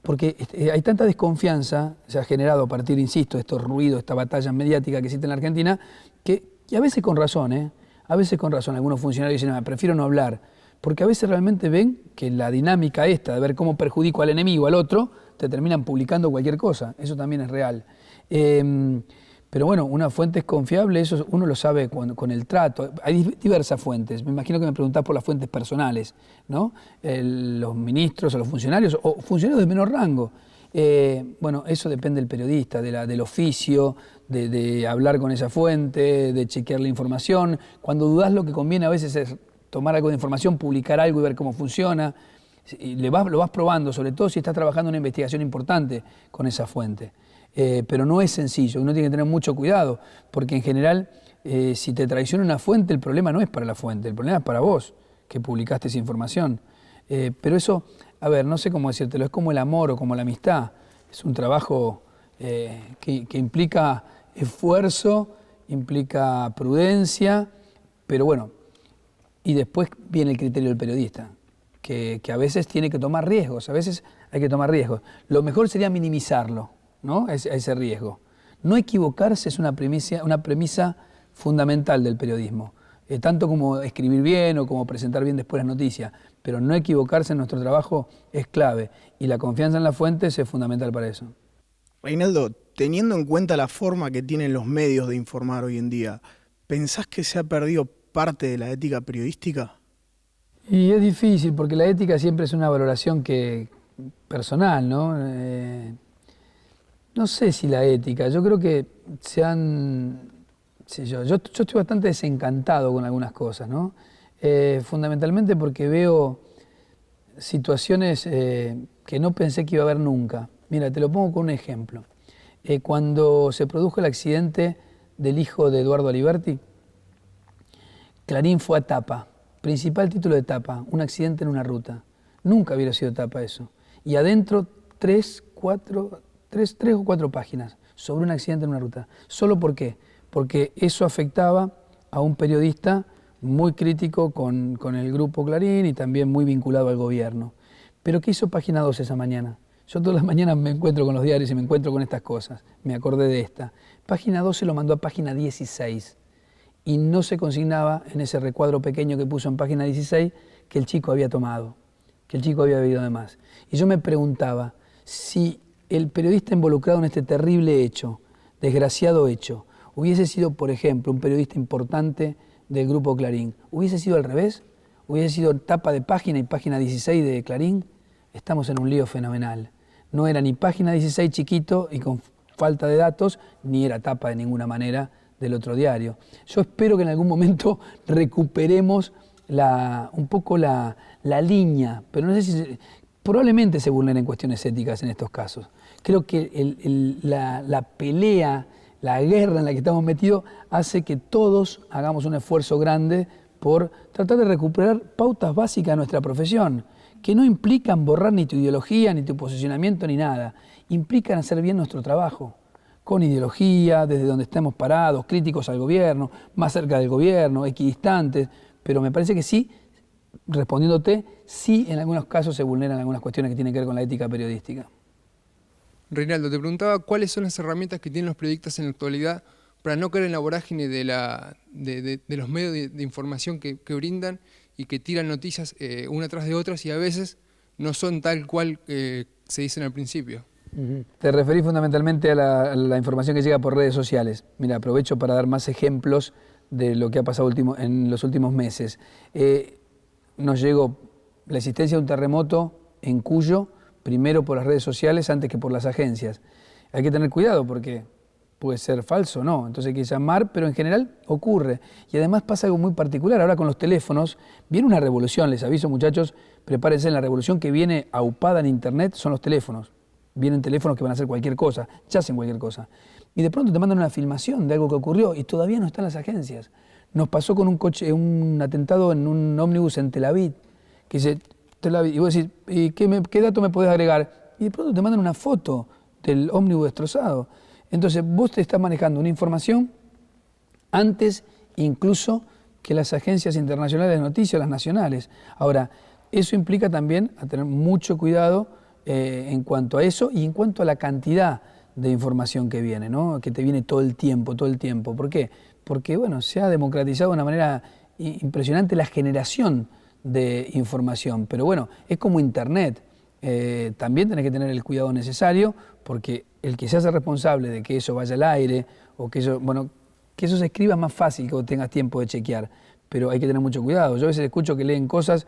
porque hay tanta desconfianza, se ha generado a partir, insisto, de estos ruidos, esta batalla mediática que existe en la Argentina, y a veces con razón, a veces con razón, algunos funcionarios dicen: prefiero no hablar, porque a veces realmente ven que la dinámica esta de ver cómo perjudico al enemigo, al otro, te terminan publicando cualquier cosa, eso también es real. Pero bueno, una fuente es confiable, eso uno lo sabe con el trato. Hay diversas fuentes, me imagino que me preguntás por las fuentes personales, ¿no? Los ministros o los funcionarios, o funcionarios de menor rango. Bueno, eso depende del periodista, del oficio, de hablar con esa fuente, de chequear la información. Cuando dudás, lo que conviene a veces es tomar algo de información, publicar algo y ver cómo funciona. Y lo vas probando, sobre todo si estás trabajando en una investigación importante con esa fuente. Pero no es sencillo, uno tiene que tener mucho cuidado, porque en general, si te traiciona una fuente, el problema no es para la fuente, el problema es para vos, que publicaste esa información. Pero eso, a ver, no sé cómo decírtelo, es como el amor o como la amistad, es un trabajo que implica esfuerzo, implica prudencia, pero bueno, y después viene el criterio del periodista, que a veces tiene que tomar riesgos, a veces hay que tomar riesgos. Lo mejor sería minimizarlo, ¿no? Ese riesgo. No equivocarse es una premisa fundamental del periodismo, tanto como escribir bien o como presentar bien después las noticias, pero no equivocarse en nuestro trabajo es clave y la confianza en las fuentes es fundamental para eso. Reinaldo, teniendo en cuenta la forma que tienen los medios de informar hoy en día, ¿pensás que se ha perdido parte de la ética periodística? Y es difícil porque la ética siempre es una valoración personal, ¿no? No sé si la ética, yo creo que yo estoy bastante desencantado con algunas cosas, ¿no? Fundamentalmente porque veo situaciones que no pensé que iba a haber nunca. Mira, te lo pongo con un ejemplo. Cuando se produjo el accidente del hijo de Eduardo Aliberti, Clarín fue a tapa, principal título de tapa, un accidente en una ruta. Nunca hubiera sido tapa eso. Y adentro tres o cuatro páginas sobre un accidente en una ruta. ¿Solo por qué? Porque eso afectaba a un periodista muy crítico con el grupo Clarín y también muy vinculado al gobierno. Pero ¿qué hizo Página 12 esa mañana? Yo todas las mañanas me encuentro con los diarios y me encuentro con estas cosas. Me acordé de esta. Página 12 lo mandó a Página 16 y no se consignaba en ese recuadro pequeño que puso en Página 16 que el chico había tomado, que el chico había bebido de más. Y yo me preguntaba si el periodista involucrado en este terrible hecho, desgraciado hecho, hubiese sido, por ejemplo, un periodista importante del grupo Clarín, ¿hubiese sido al revés? ¿Hubiese sido tapa de página y Página 16 de Clarín? Estamos en un lío fenomenal. No era ni Página 16 chiquito y con falta de datos, ni era tapa de ninguna manera del otro diario. Yo espero que en algún momento recuperemos un poco la línea, pero no sé si... Probablemente se vulneren cuestiones éticas en estos casos. Creo que la pelea, la guerra en la que estamos metidos hace que todos hagamos un esfuerzo grande por tratar de recuperar pautas básicas de nuestra profesión, que no implican borrar ni tu ideología, ni tu posicionamiento, ni nada. Implican hacer bien nuestro trabajo. con ideología, desde donde estemos parados, críticos al gobierno, más cerca del gobierno, equidistantes, pero me parece que sí, respondiéndote, sí en algunos casos se vulneran algunas cuestiones que tienen que ver con la ética periodística. Reinaldo, te preguntaba cuáles son las herramientas que tienen los periodistas en la actualidad para no caer en la vorágine de los medios de información que brindan y que tiran noticias una tras de otras y a veces no son tal cual se dicen al principio. Te referís fundamentalmente a la información que llega por redes sociales. Mira, aprovecho para dar más ejemplos de lo que ha pasado en los últimos meses. Nos llegó la existencia de un terremoto en Cuyo, primero por las redes sociales antes que por las agencias. Hay que tener cuidado porque puede ser falso o no, entonces hay que llamar, pero en general ocurre. Y además pasa algo muy particular, ahora con los teléfonos viene una revolución, les aviso muchachos, prepárense, la revolución que viene aupada en internet son los teléfonos. Vienen teléfonos que van a hacer cualquier cosa, ya hacen cualquier cosa. Y de pronto te mandan una filmación de algo que ocurrió y todavía no están las agencias. Nos pasó con un atentado en un ómnibus en Tel Aviv, que dice, Tel Aviv, y vos decís, ¿y qué dato me podés agregar? Y de pronto te mandan una foto del ómnibus destrozado. Entonces vos te estás manejando una información antes incluso que las agencias internacionales de noticias, las nacionales. Ahora, eso implica también a tener mucho cuidado en cuanto a eso y en cuanto a la cantidad de información que viene, ¿no? Que te viene todo el tiempo. ¿Por qué? Porque bueno, se ha democratizado de una manera impresionante la generación de información, pero bueno, es como Internet. También tenés que tener el cuidado necesario porque el que se hace responsable de que eso vaya al aire o que eso, bueno, que eso se escriba es más fácil que vos tengas tiempo de chequear, pero hay que tener mucho cuidado. Yo a veces escucho que leen cosas,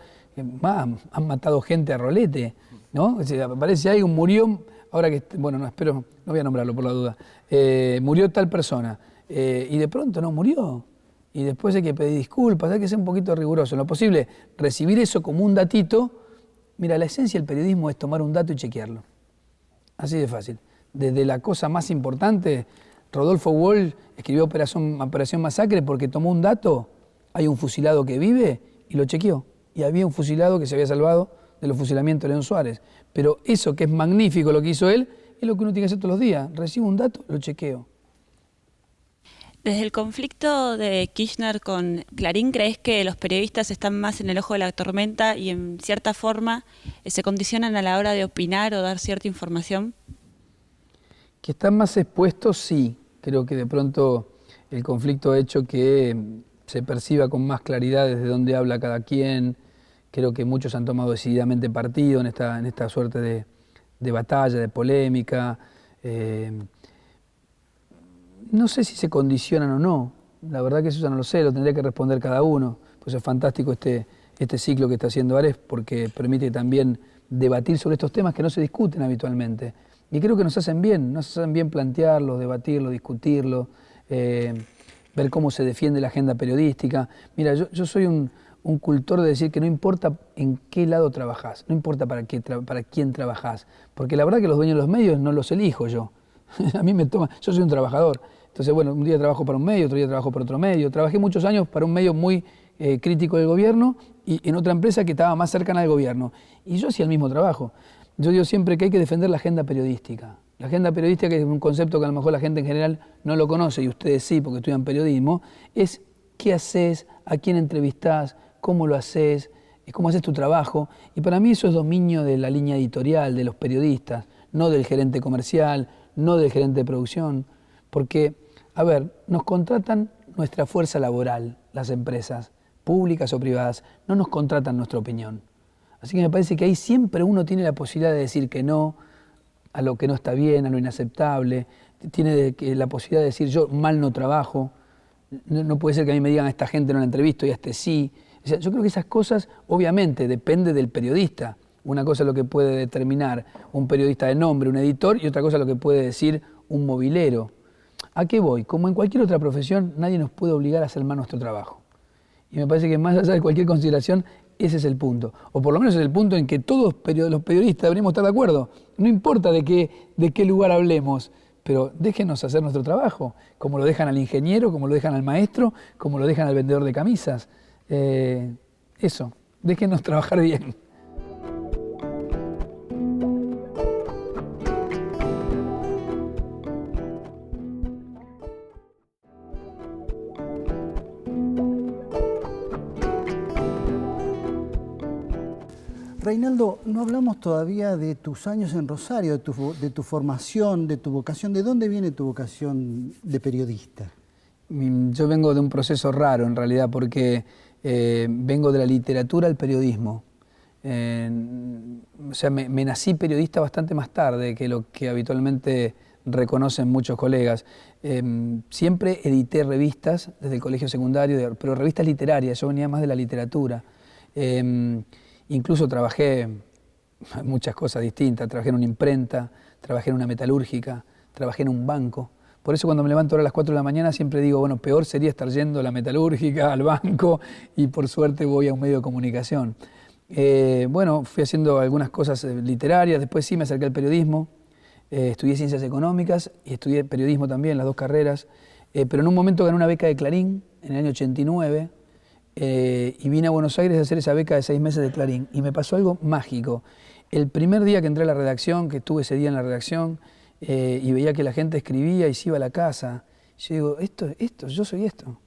han matado gente a rolete, ¿no? Aparece alguien, murió, ahora que, bueno, no espero, no voy a nombrarlo por la duda, murió tal persona y de pronto no murió. Y después hay que pedir disculpas, hay que ser un poquito riguroso. En lo posible, recibir eso como un datito. Mira, la esencia del periodismo es tomar un dato y chequearlo. Así de fácil. Desde la cosa más importante, Rodolfo Wall escribió Operación Masacre porque tomó un dato, hay un fusilado que vive y lo chequeó. Y había un fusilado que se había salvado de los fusilamientos de León Suárez. Pero eso que es magnífico lo que hizo él, es lo que uno tiene que hacer todos los días. Recibo un dato, lo chequeo. Desde el conflicto de Kirchner con Clarín, ¿crees que los periodistas están más en el ojo de la tormenta y en cierta forma se condicionan a la hora de opinar o dar cierta información? Que están más expuestos, sí. Creo que de pronto el conflicto ha hecho que se perciba con más claridad desde dónde habla cada quien. Creo que muchos han tomado decididamente partido en esta suerte de batalla, de polémica. No sé si se condicionan o no, la verdad que eso ya no lo sé, lo tendría que responder cada uno. Pues es fantástico este ciclo que está haciendo Ares porque permite también debatir sobre estos temas que no se discuten habitualmente. Y creo que nos hacen bien plantearlos, debatirlos, discutirlos, ver cómo se defiende la agenda periodística. Mira, yo soy un cultor de decir que no importa en qué lado trabajás, no importa para quién trabajás, porque la verdad que los dueños de los medios no los elijo yo. A mí me toma, yo soy un trabajador, entonces bueno, un día trabajo para un medio, otro día trabajo para otro medio. Trabajé muchos años para un medio muy crítico del gobierno y en otra empresa que estaba más cercana al gobierno. Y yo hacía el mismo trabajo. Yo digo siempre que hay que defender la agenda periodística. La agenda periodística, que es un concepto que a lo mejor la gente en general no lo conoce, y ustedes sí, porque estudian periodismo, es qué haces, a quién entrevistás, cómo lo haces, cómo haces tu trabajo. Y para mí eso es dominio de la línea editorial, de los periodistas, no del gerente comercial, no del gerente de producción, porque, a ver, nos contratan nuestra fuerza laboral, las empresas, públicas o privadas, no nos contratan nuestra opinión. Así que me parece que ahí siempre uno tiene la posibilidad de decir que no a lo que no está bien, a lo inaceptable, tiene la posibilidad de decir yo mal no trabajo, no puede ser que a mí me digan a esta gente no la entrevisto y a este sí. O sea, yo creo que esas cosas obviamente depende del periodista. Una cosa es lo que puede determinar un periodista de nombre, un editor, y otra cosa es lo que puede decir un mobilero. ¿A qué voy? Como en cualquier otra profesión, nadie nos puede obligar a hacer mal nuestro trabajo. Y me parece que más allá de cualquier consideración, ese es el punto. O por lo menos es el punto en que todos los periodistas deberíamos estar de acuerdo. No importa de qué lugar hablemos, pero déjenos hacer nuestro trabajo, como lo dejan al ingeniero, como lo dejan al maestro, como lo dejan al vendedor de camisas. Eso, déjenos trabajar bien. Reinaldo, no hablamos todavía de tus años en Rosario, de tu formación, de tu vocación. ¿De dónde viene tu vocación de periodista? Yo vengo de un proceso raro en realidad, porque vengo de la literatura al periodismo. O sea, me nací periodista bastante más tarde que lo que habitualmente reconocen muchos colegas. Siempre edité revistas desde el colegio secundario, pero revistas literarias, yo venía más de la literatura. Incluso trabajé muchas cosas distintas, trabajé en una imprenta, trabajé en una metalúrgica, trabajé en un banco. Por eso cuando me levanto ahora a las 4 de la mañana siempre digo, bueno, peor sería estar yendo a la metalúrgica, al banco, y por suerte voy a un medio de comunicación. Bueno, fui haciendo algunas cosas literarias, después sí me acerqué al periodismo, estudié Ciencias Económicas y estudié Periodismo también, las dos carreras, pero en un momento gané una beca de Clarín, en el año 89, y vine a Buenos Aires a hacer esa beca de 6 meses de Clarín, y me pasó algo mágico. El primer día que entré a la redacción, que estuve ese día en la redacción, y veía que la gente escribía y se iba a la casa, yo digo, yo soy esto.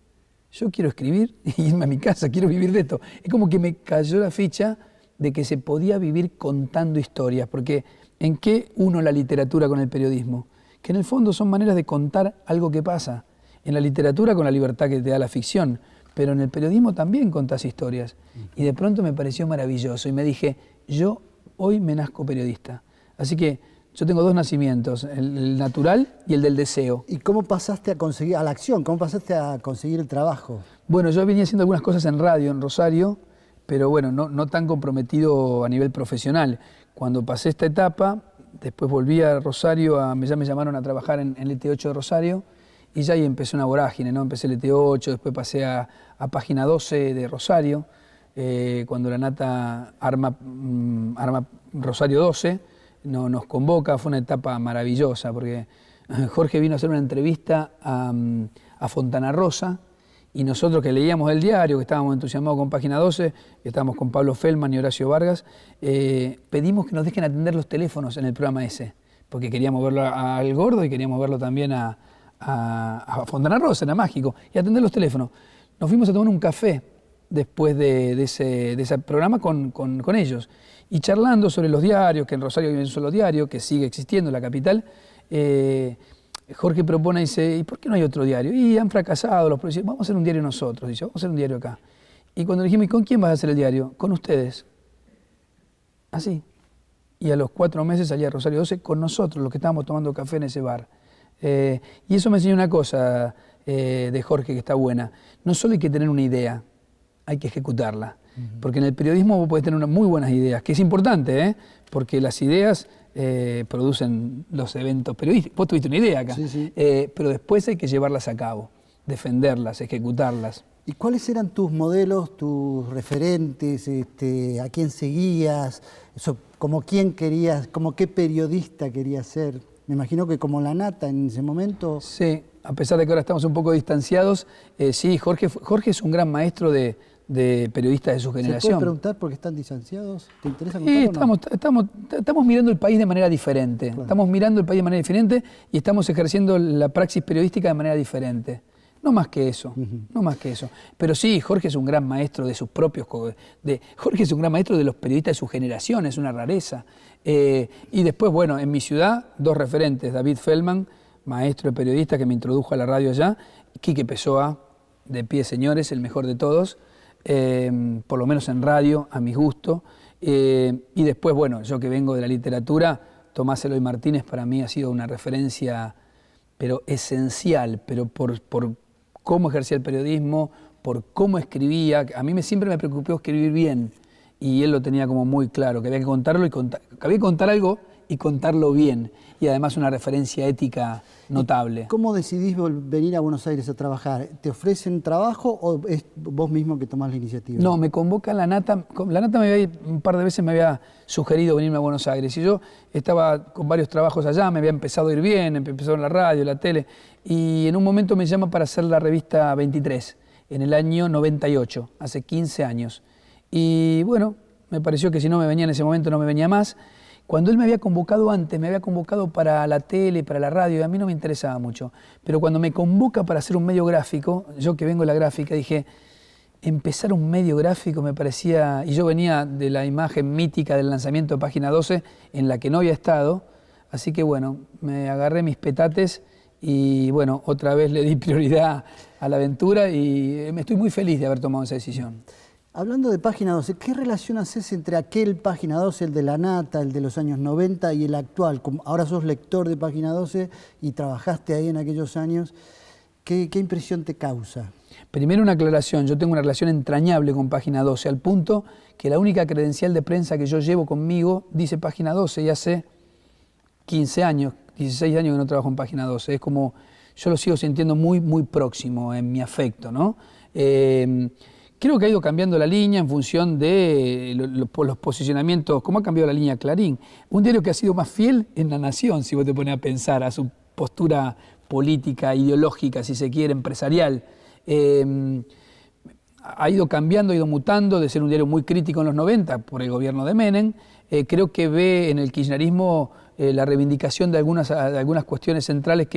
Yo quiero escribir y irme a mi casa, quiero vivir de esto. Es como que me cayó la ficha de que se podía vivir contando historias, porque ¿en qué uno la literatura con el periodismo? Que en el fondo son maneras de contar algo que pasa. En la literatura con la libertad que te da la ficción, pero en el periodismo también contás historias. Y de pronto me pareció maravilloso y me dije, yo hoy me nazco periodista. Así que yo tengo dos nacimientos, el natural y el del deseo. ¿Y cómo pasaste a la acción? ¿Cómo pasaste a conseguir el trabajo? Bueno, yo venía haciendo algunas cosas en radio, en Rosario, pero bueno, no tan comprometido a nivel profesional. Cuando pasé esta etapa, después volví a Rosario, ya me llamaron a trabajar en el ET8 de Rosario, y ya ahí empecé una vorágine, ¿no? Empecé el ET8, después pasé a Página 12 de Rosario, cuando la Nata arma Rosario 12, nos convoca, fue una etapa maravillosa, porque Jorge vino a hacer una entrevista a Fontana Rosa, y nosotros que leíamos el diario, que estábamos entusiasmados con Página 12, que estábamos con Pablo Feldman y Horacio Vargas, pedimos que nos dejen atender los teléfonos en el programa ese, porque queríamos verlo al Gordo y queríamos verlo también a Fontana Rosa, era mágico, y atender los teléfonos. Nos fuimos a tomar un café después de ese programa con ellos, y charlando sobre los diarios, que en Rosario hay un solo diario, que sigue existiendo en la capital, Jorge propone y dice, ¿y por qué no hay otro diario? Y han fracasado los proyectos, vamos a hacer un diario nosotros, dice, vamos a hacer un diario acá. Y cuando dijimos, ¿y con quién vas a hacer el diario? Con ustedes. Así. Y a los 4 meses salía Rosario 12 con nosotros, los que estábamos tomando café en ese bar. Y eso me enseñó una cosa de Jorge que está buena. No solo hay que tener una idea, hay que ejecutarla. Porque en el periodismo vos podés tener unas muy buenas ideas, que es importante, porque las ideas producen los eventos periodísticos. Vos tuviste una idea acá, sí. Pero después hay que llevarlas a cabo, defenderlas, ejecutarlas. ¿Y cuáles eran tus modelos, tus referentes, a quién seguías, como quién querías, como qué periodista querías ser? Me imagino que como la Nata en ese momento. Sí, a pesar de que ahora estamos un poco distanciados, sí, Jorge es un gran maestro de periodistas de su generación. ¿Se puede preguntar por qué están distanciados? ¿Te interesa contarlo? Sí, estamos mirando el país de manera diferente. Claro. Estamos mirando el país de manera diferente y estamos ejerciendo la praxis periodística de manera diferente. No más que eso, no más que eso. Pero sí, Jorge es un gran maestro de sus propios... Jorge es un gran maestro de los periodistas de su generación, es una rareza. Y después, bueno, en mi ciudad, 2 referentes. David Feldman, maestro de periodista que me introdujo a la radio allá. Quique Pessoa, de pie señores, el mejor de todos. Por lo menos en radio, a mi gusto. Y después, bueno, yo que vengo de la literatura, Tomás Eloy Martínez para mí ha sido una referencia, pero esencial, pero por cómo ejercía el periodismo, por cómo escribía. A mí siempre me preocupó escribir bien, y él lo tenía como muy claro, que había que contarlo y que había que contar algo y contarlo bien, y además una referencia ética notable. ¿Cómo decidís venir a Buenos Aires a trabajar? ¿Te ofrecen trabajo o es vos mismo que tomás la iniciativa? No, me convoca la Nata. La Nata un par de veces me había sugerido venirme a Buenos Aires, y yo estaba con varios trabajos allá, me había empezado a ir bien, empezado en la radio, la tele, y en un momento me llama para hacer la revista 23, en el año 98, hace 15 años. Y bueno, me pareció que si no me venía en ese momento no me venía más. Cuando él me había convocado antes, me había convocado para la tele, para la radio, y a mí no me interesaba mucho. Pero cuando me convoca para hacer un medio gráfico, yo que vengo de la gráfica, dije, empezar un medio gráfico me parecía, y yo venía de la imagen mítica del lanzamiento de Página 12 en la que no había estado, así que bueno, me agarré mis petates y bueno, otra vez le di prioridad a la aventura y me estoy muy feliz de haber tomado esa decisión. Hablando de Página 12, ¿qué relación haces entre aquel Página 12, el de la nata, el de los años 90 y el actual? Como ahora sos lector de Página 12 y trabajaste ahí en aquellos años, ¿qué impresión te causa? Primero una aclaración, yo tengo una relación entrañable con Página 12, al punto que la única credencial de prensa que yo llevo conmigo dice Página 12 y hace 15 años, 16 años que no trabajo en Página 12. Es como, yo lo sigo sintiendo muy, muy próximo en mi afecto, ¿no? Creo que ha ido cambiando la línea en función de los posicionamientos, cómo ha cambiado la línea Clarín. Un diario que ha sido más fiel en La Nación, si vos te pones a pensar, a su postura política, ideológica, si se quiere, empresarial. Ha ido cambiando, ha ido mutando de ser un diario muy crítico en los 90 por el gobierno de Menem. Creo que ve en el kirchnerismo la reivindicación de algunas cuestiones centrales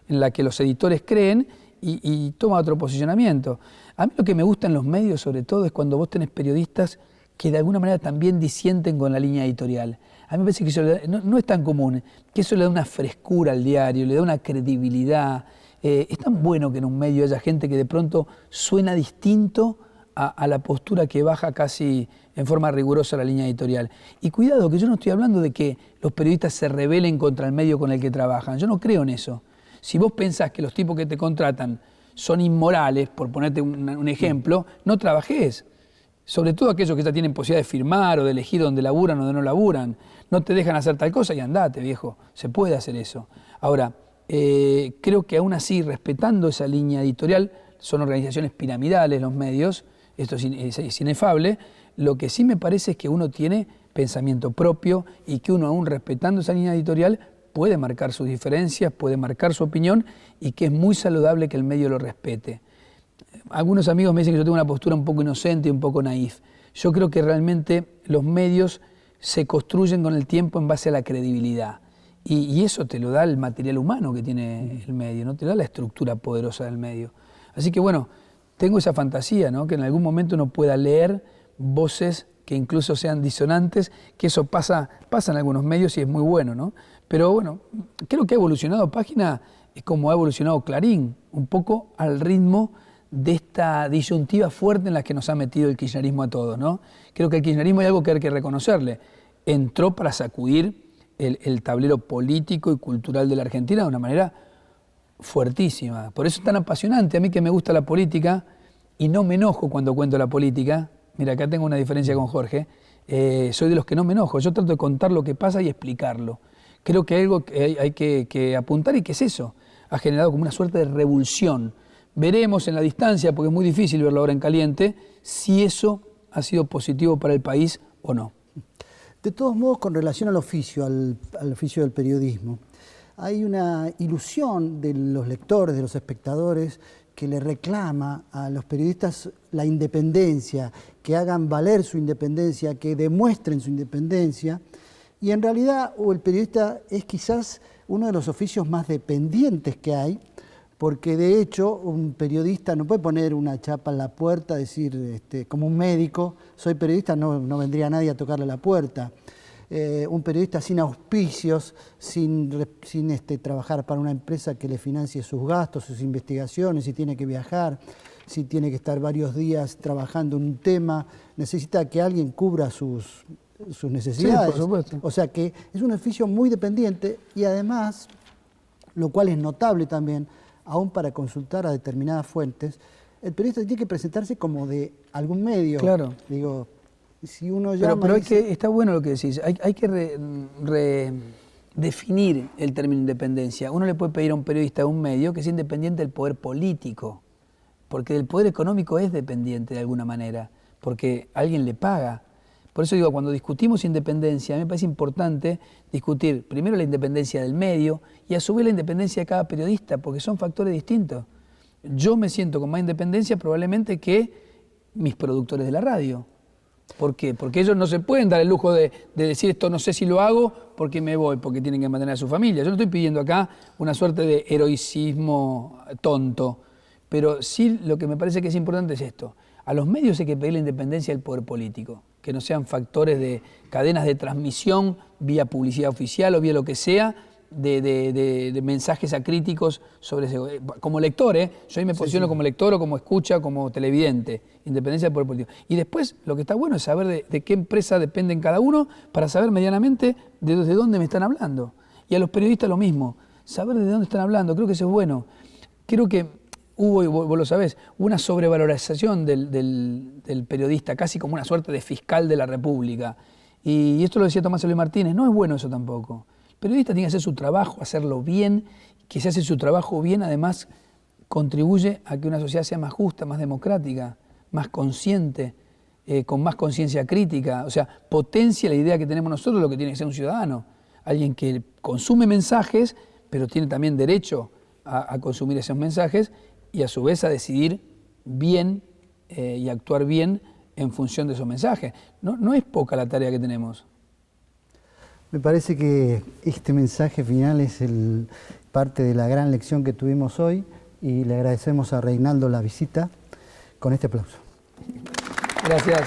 en las que los editores creen y toma otro posicionamiento. A mí lo que me gusta en los medios, sobre todo, es cuando vos tenés periodistas que de alguna manera también disienten con la línea editorial. A mí me parece que eso no es tan común, que eso le da una frescura al diario, le da una credibilidad. Es tan bueno que en un medio haya gente que de pronto suena distinto a la postura que baja casi en forma rigurosa la línea editorial. Y cuidado, que yo no estoy hablando de que los periodistas se rebelen contra el medio con el que trabajan. Yo no creo en eso. Si vos pensás que los tipos que te contratan son inmorales, por ponerte un ejemplo, no trabajés. Sobre todo aquellos que ya tienen posibilidad de firmar o de elegir dónde laburan o dónde no laburan. No te dejan hacer tal cosa y andate, viejo. Se puede hacer eso. Ahora, creo que aún así, respetando esa línea editorial, son organizaciones piramidales los medios, esto es inefable. Lo que sí me parece es que uno tiene pensamiento propio y que uno, aún respetando esa línea editorial, puede marcar sus diferencias, puede marcar su opinión y que es muy saludable que el medio lo respete. Algunos amigos me dicen que yo tengo una postura un poco inocente y un poco naif. Yo creo que realmente los medios se construyen con el tiempo en base a la credibilidad. Y eso te lo da el material humano que tiene el medio, no te da la estructura poderosa del medio. Así que bueno, tengo esa fantasía, ¿no? Que en algún momento uno pueda leer voces que incluso sean disonantes, que eso pasa en algunos medios y es muy bueno, ¿no? Pero bueno, creo que ha evolucionado Página como ha evolucionado Clarín, un poco al ritmo de esta disyuntiva fuerte en la que nos ha metido el kirchnerismo a todos, ¿no? Creo que el kirchnerismo hay algo que hay que reconocerle. Entró para sacudir el tablero político y cultural de la Argentina de una manera fuertísima. Por eso es tan apasionante. A mí que me gusta la política y no me enojo cuando cuento la política. Mira, acá tengo una diferencia con Jorge. Soy de los que no me enojo. Yo trato de contar lo que pasa y explicarlo. Creo que hay algo que hay que apuntar y que es eso. Ha generado como una suerte de revulsión. Veremos en la distancia, porque es muy difícil verlo ahora en caliente, si eso ha sido positivo para el país o no. De todos modos, con relación al oficio, al oficio del periodismo, hay una ilusión de los lectores, de los espectadores, que le reclama a los periodistas la independencia, que hagan valer su independencia, que demuestren su independencia. Y en realidad el periodista es quizás uno de los oficios más dependientes que hay, porque de hecho un periodista no puede poner una chapa en la puerta, decir, como un médico, soy periodista, no vendría nadie a tocarle la puerta. Un periodista sin auspicios, sin trabajar para una empresa que le financie sus gastos, sus investigaciones, si tiene que viajar, si tiene que estar varios días trabajando en un tema, necesita que alguien cubra sus necesidades. Sí, por supuesto. O sea que es un oficio muy dependiente y además, lo cual es notable también, aún para consultar a determinadas fuentes, el periodista tiene que presentarse como de algún medio. Claro. Digo, si uno llama pero dice, está bueno lo que decís. Hay que redefinir el término independencia. Uno le puede pedir a un periodista de un medio que sea independiente del poder político, porque del poder económico es dependiente de alguna manera, porque alguien le paga. Por eso digo, cuando discutimos independencia, a mí me parece importante discutir primero la independencia del medio y a su vez la independencia de cada periodista, porque son factores distintos. Yo me siento con más independencia probablemente que mis productores de la radio. ¿Por qué? Porque ellos no se pueden dar el lujo de decir esto no sé si lo hago porque me voy, porque tienen que mantener a su familia. Yo no estoy pidiendo acá una suerte de heroicismo tonto, pero sí lo que me parece que es importante es esto. A los medios hay que pedir la independencia del poder político, que no sean factores de cadenas de transmisión vía publicidad oficial o vía lo que sea, de mensajes acríticos sobre ese, como lector, yo ahí me posiciono como lector o como escucha, como televidente, independencia del poder político. Y después lo que está bueno es saber de qué empresa dependen cada uno para saber medianamente desde dónde me están hablando. Y a los periodistas lo mismo, saber de dónde están hablando, creo que eso es bueno. Creo que hubo, y vos lo sabés, una sobrevalorización del periodista, casi como una suerte de fiscal de la República. Y esto lo decía Tomás Eloy Martínez, no es bueno eso tampoco. El periodista tiene que hacer su trabajo, hacerlo bien, que si hace su trabajo bien, además contribuye a que una sociedad sea más justa, más democrática, más consciente, con más conciencia crítica, o sea, potencia la idea que tenemos nosotros de lo que tiene que ser un ciudadano, alguien que consume mensajes, pero tiene también derecho a consumir esos mensajes y a su vez a decidir bien y actuar bien en función de esos mensajes. No es poca la tarea que tenemos. Me parece que este mensaje final es parte de la gran lección que tuvimos hoy y le agradecemos a Reinaldo la visita con este aplauso. Gracias.